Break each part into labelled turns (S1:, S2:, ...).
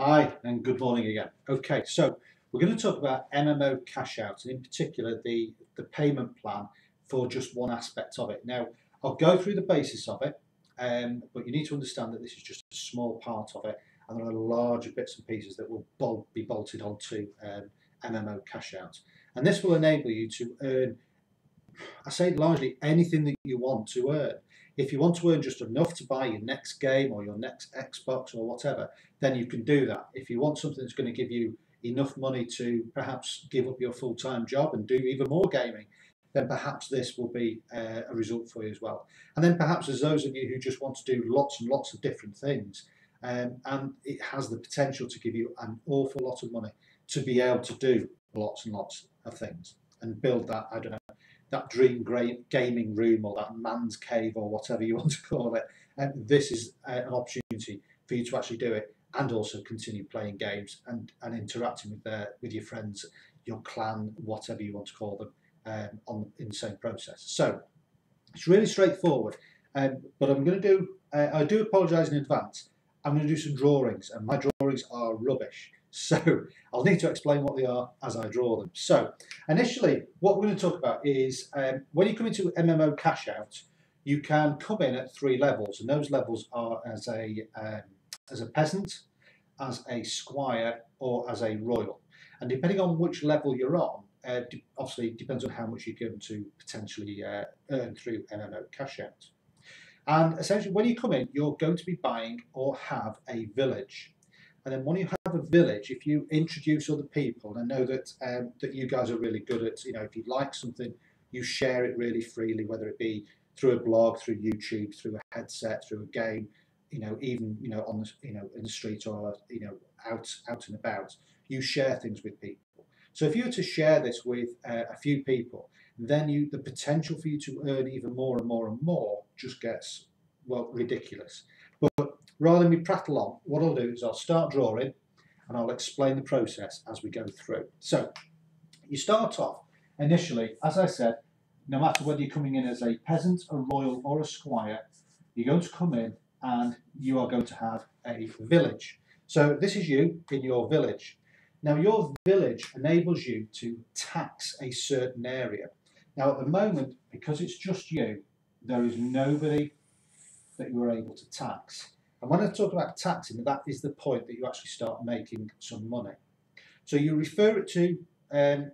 S1: Hi and good morning again. Okay, so we're going to talk about MMOCashOut and in particular the payment plan for just one aspect of it. Now, I'll go through the basis of it, but you need to understand that this is just a small part of it and there are larger bits and pieces that will be bolted onto MMOCashOut. And this will enable you to earn, I say largely anything that you want to earn. If you want to earn just enough to buy your next game or your next Xbox or whatever, then you can do that. If you want something that's going to give you enough money to perhaps give up your full-time job and do even more gaming, then perhaps this will be a result for you as well. And then perhaps there's those of you who just want to do lots and lots of different things, and it has the potential to give you an awful lot of money to be able to do lots and lots of things and build that, I don't know, that dream gaming room or that man's cave or whatever you want to call it. And this is an opportunity for you to actually do it and also continue playing games and interacting with your friends, your clan, whatever you want to call them, in the same process. So it's really straightforward, but I'm going to do, I do apologise in advance, I'm going to do some drawings and my drawings are rubbish. So I'll need to explain what they are as I draw them. So initially, what we're going to talk about is when you come into MMOCashOut, you can come in at 3 levels, and those levels are as a peasant, as a squire, or as a royal. And depending on which level you're on, obviously it depends on how much you're going to potentially earn through MMOCashOut. And essentially, when you come in, you're going to be buying or have a village. And then when you have a village, if you introduce other people, and I know that that you guys are really good at, if you like something, you share it really freely, whether it be through a blog, through YouTube, through a headset, through a game, even on the in the street or out and about, you share things with people. So if you were to share this with a few people, then the potential for you to earn even more and more and more just gets, well, ridiculous. But rather than me prattle on, what I'll do is I'll start drawing and I'll explain the process as we go through. So you start off initially, as I said, no matter whether you're coming in as a peasant, a royal or a squire, you're going to come in and you are going to have a village. So this is you in your village. Now your village enables you to tax a certain area. Now at the moment, because it's just you, there is nobody that you are able to tax. And when I talk about taxing, that is the point that you actually start making some money. So you refer it to,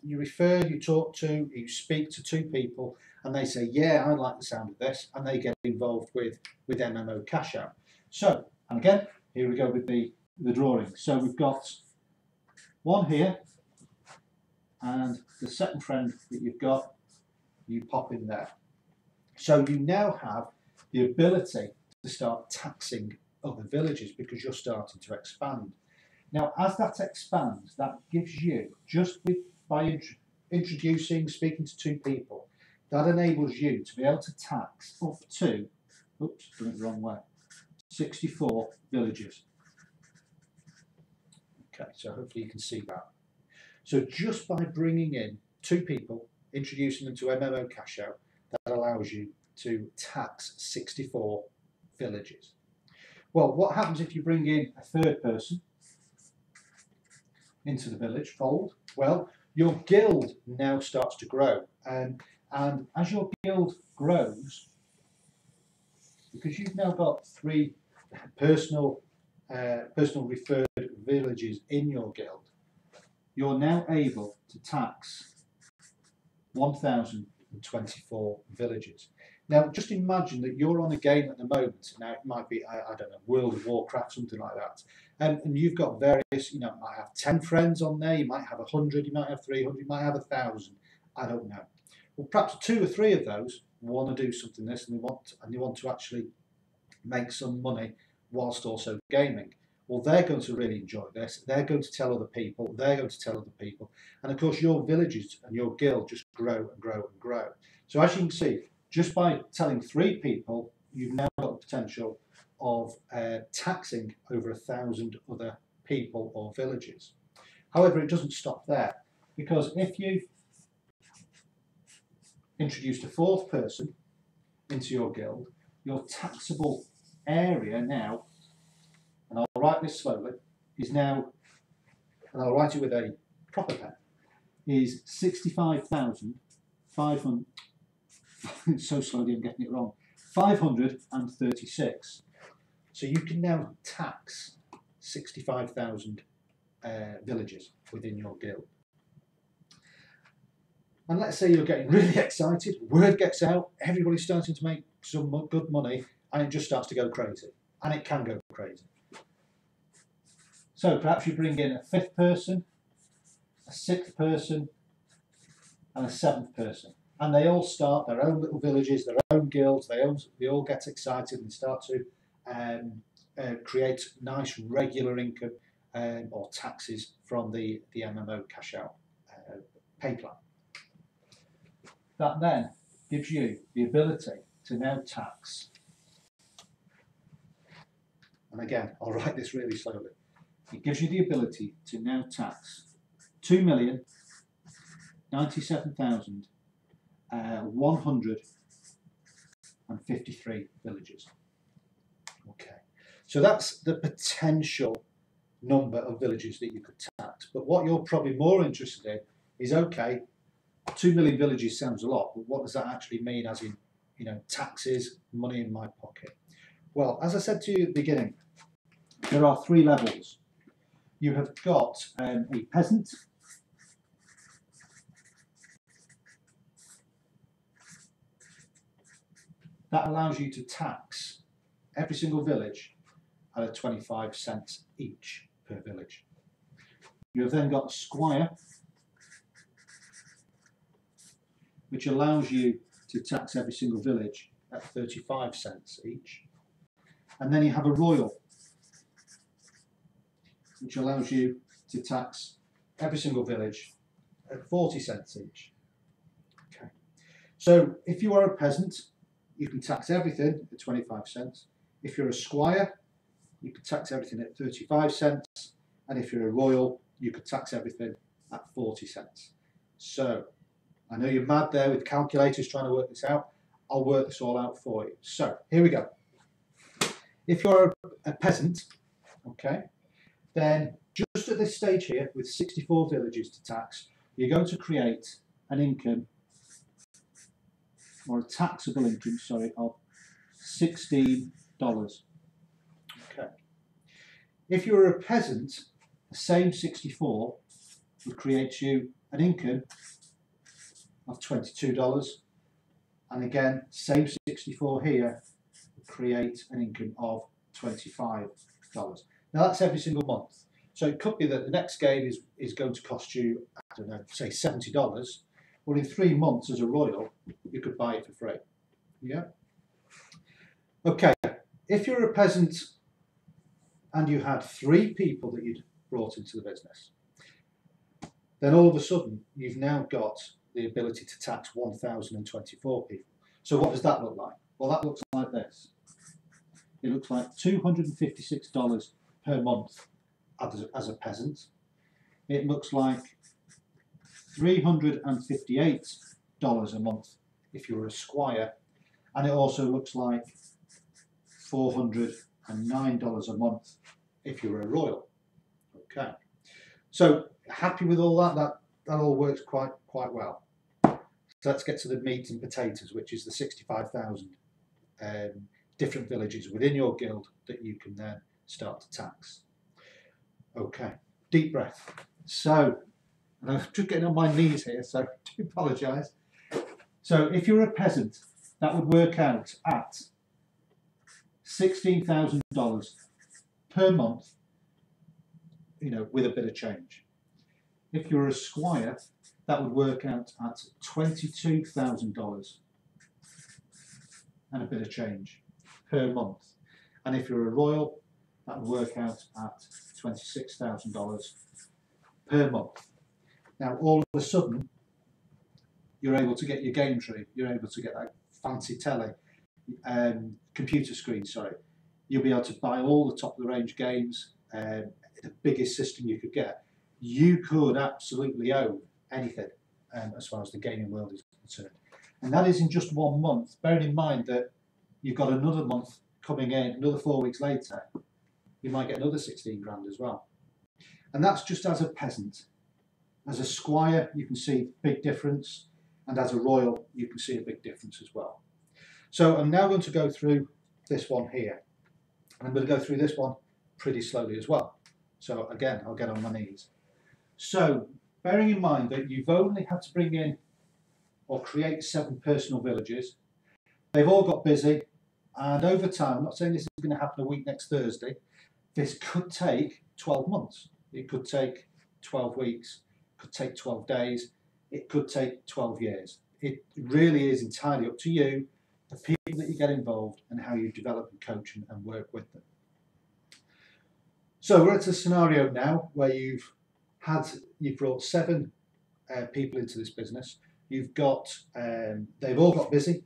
S1: you talk to, you speak to 2 people, and they say, yeah, I like the sound of this, and they get involved with MMOCashOut. So, and again, here we go with the drawing. So we've got one here, and the second friend that you've got, you pop in there. So you now have the ability to start taxing other villages because you're starting to expand. Now, as that expands, that gives you, by introducing, speaking to 2 people, that enables you to be able to tax up to, oops, done it the wrong way, 64 villages. Okay, so hopefully you can see that. So just by bringing in 2 people, introducing them to MMOCashOut, that allows you to tax 64 villages. Well, what happens if you bring in a 3rd person into the village fold? Well, your guild now starts to grow, and as your guild grows, because you've now got 3 personal referred villages in your guild, you're now able to tax 1,024 villages. Now, just imagine that you're on a game at the moment. Now, it might be, I don't know, World of Warcraft, something like that. And you've got various, you might have 10 friends on there, you might have 100, you might have 300, you might have 1,000. I don't know. Well, perhaps 2 or 3 of those want to do something this and they want to actually make some money whilst also gaming. Well, they're going to really enjoy this. They're going to tell other people. They're going to tell other people. And of course, your villages and your guild just grow and grow and grow. So as you can see, just by telling 3 people, you've now got the potential of taxing over 1,000 other people or villages. However, it doesn't stop there, because if you've introduced a 4th person into your guild, your taxable area now, and I'll write this slowly, is now, and I'll write it with a proper pen, is 65,500, so slowly I'm getting it wrong, 536. So you can now tax 65,000 villagers within your guild. And let's say you're getting really excited, word gets out, everybody's starting to make some good money, and it just starts to go crazy. And it can go crazy. So perhaps you bring in a 5th person, a 6th person, and a 7th person. And they all start their own little villages, their own guilds, they all get excited and start to create nice regular income or taxes from the MMOCashOut pay plan. That then gives you the ability to now tax, and again, I'll write this really slowly. It gives you the ability to now tax 2,097,153 villagers. Okay, so that's the potential number of villages that you could tax. But what you're probably more interested in is, okay, 2 million villages sounds a lot, but what does that actually mean as in, taxes, money in my pocket? Well, as I said to you at the beginning, there are 3 levels. You have got a peasant, that allows you to tax every single village at a 25 cents each per village. You have then got a squire, which allows you to tax every single village at 35 cents each. And then you have a royal, which allows you to tax every single village at 40 cents each. Okay. So if you are a peasant, you can tax everything at 25 cents. If you're a squire, you can tax everything at 35 cents. And if you're a royal, you could tax everything at 40 cents. So I know you're mad there with calculators trying to work this out. I'll work this all out for you. So here we go. If you're a peasant, okay, then just at this stage here, with 64 villages to tax, you're going to create an income, or a taxable income, sorry, of $16. Okay. If you were a peasant, the same 64 would create you an income of $22. And again, same 64 here would create an income of $25. Now that's every single month. So it could be that the next game is going to cost you, I don't know, say $70. Well, in 3 months as a royal, you could buy it for free. Yeah? Okay, if you're a peasant and you had 3 people that you'd brought into the business, then all of a sudden you've now got the ability to tax 1,024 people. So what does that look like? Well, that looks like this. It looks like $256 per month as a peasant. It looks like $358 a month if you're a squire, and it also looks like $409 a month if you're a royal. Okay, so happy with all that? That all works quite well. So let's get to the meat and potatoes, which is the 65,000 different villages within your guild that you can then start to tax. Okay, deep breath. So, and I'm just getting on my knees here, so I do apologise. So if you're a peasant, that would work out at $16,000 per month, with a bit of change. If you're a squire, that would work out at $22,000 and a bit of change per month. And if you're a royal, that would work out at $26,000 per month. Now, all of a sudden, you're able to get your game tree, you're able to get that fancy telly, computer screen, sorry. You'll be able to buy all the top of the range games, the biggest system you could get. You could absolutely own anything as far as the gaming world is concerned. And that is in just 1 month, bearing in mind that you've got another month coming in, another 4 weeks later, you might get another 16 grand as well. And that's just as a peasant. As a squire, you can see big difference, and as a royal, you can see a big difference as well. So I'm now going to go through this one here. And I'm going to go through this one pretty slowly as well. So again, I'll get on my knees. So bearing in mind that you've only had to bring in or create 7 personal villages, they've all got busy, and over time, I'm not saying this is going to happen a week next Thursday, this could take 12 months. It could take 12 weeks, it could take 12 days, it could take 12 years. It really is entirely up to you, the people that you get involved, and how you develop and coach and work with them. So we're at a scenario now where you've brought 7 people into this business. You've got, they've all got busy,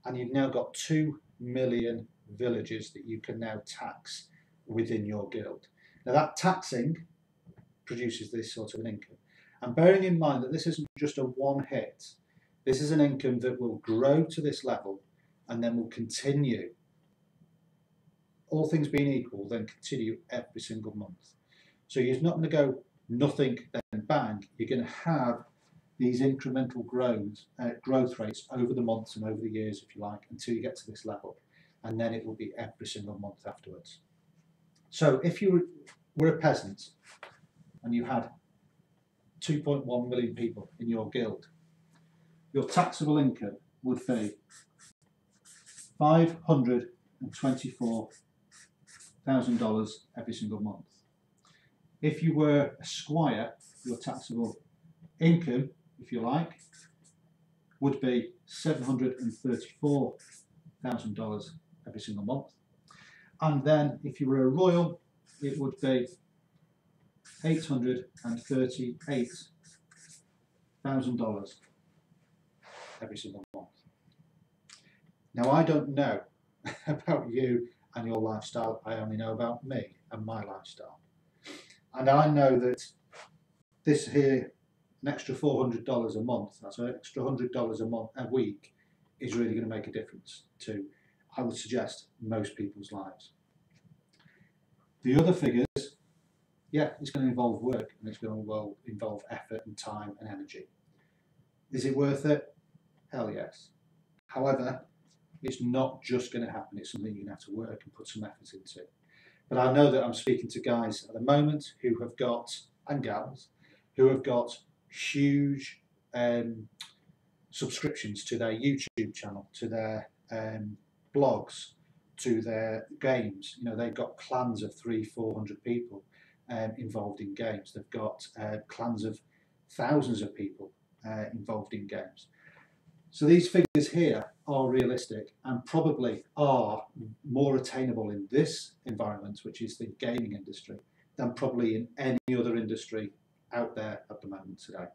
S1: and you've now got 2 million villages that you can now tax within your guild. Now that taxing produces this sort of an income. And bearing in mind that this isn't just a one hit, this is an income that will grow to this level and then will continue, all things being equal, then continue every single month. So you're not going to go nothing then bang. You're going to have these incremental growth rates over the months and over the years, if you like, until you get to this level, and then it will be every single month afterwards. So if you were a peasant and you had 2.1 million people in your guild, your taxable income would be $524,000 every single month. If you were a squire, your taxable income, if you like, would be $734,000 every single month. And then if you were a royal, it would be $838,000 every single month. Now, I don't know about you and your lifestyle. I only know about me and my lifestyle. And I know that this here, an extra $400 a month, that's an extra $100 a week, is really going to make a difference to, I would suggest, most people's lives. The other figures, yeah, it's going to involve work, and it's going to involve effort and time and energy. Is it worth it? Hell yes. However, it's not just going to happen. It's something you're going to have to work and put some effort into. But I know that I'm speaking to guys at the moment who have got, and gals, who have got huge subscriptions to their YouTube channel, to their blogs, to their games. You know, they've got clans of 300-400 people involved in games. They've got clans of thousands of people involved in games. So these figures here are realistic and probably are more attainable in this environment, which is the gaming industry, than probably in any other industry out there at the moment today.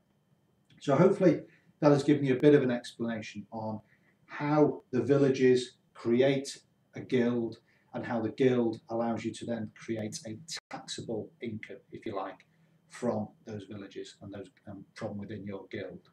S1: So hopefully that has given you a bit of an explanation on how the villages create a guild and how the guild allows you to then create a taxable income, if you like, from those villages and from within your guild.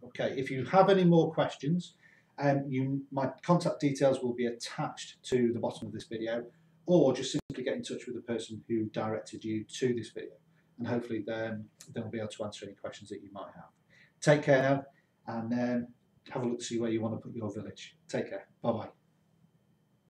S1: Okay, if you have any more questions, my contact details will be attached to the bottom of this video, or just simply get in touch with the person who directed you to this video, and hopefully then they'll be able to answer any questions that you might have. Take care now, and have a look to see where you want to put your village. Take care. Bye-bye.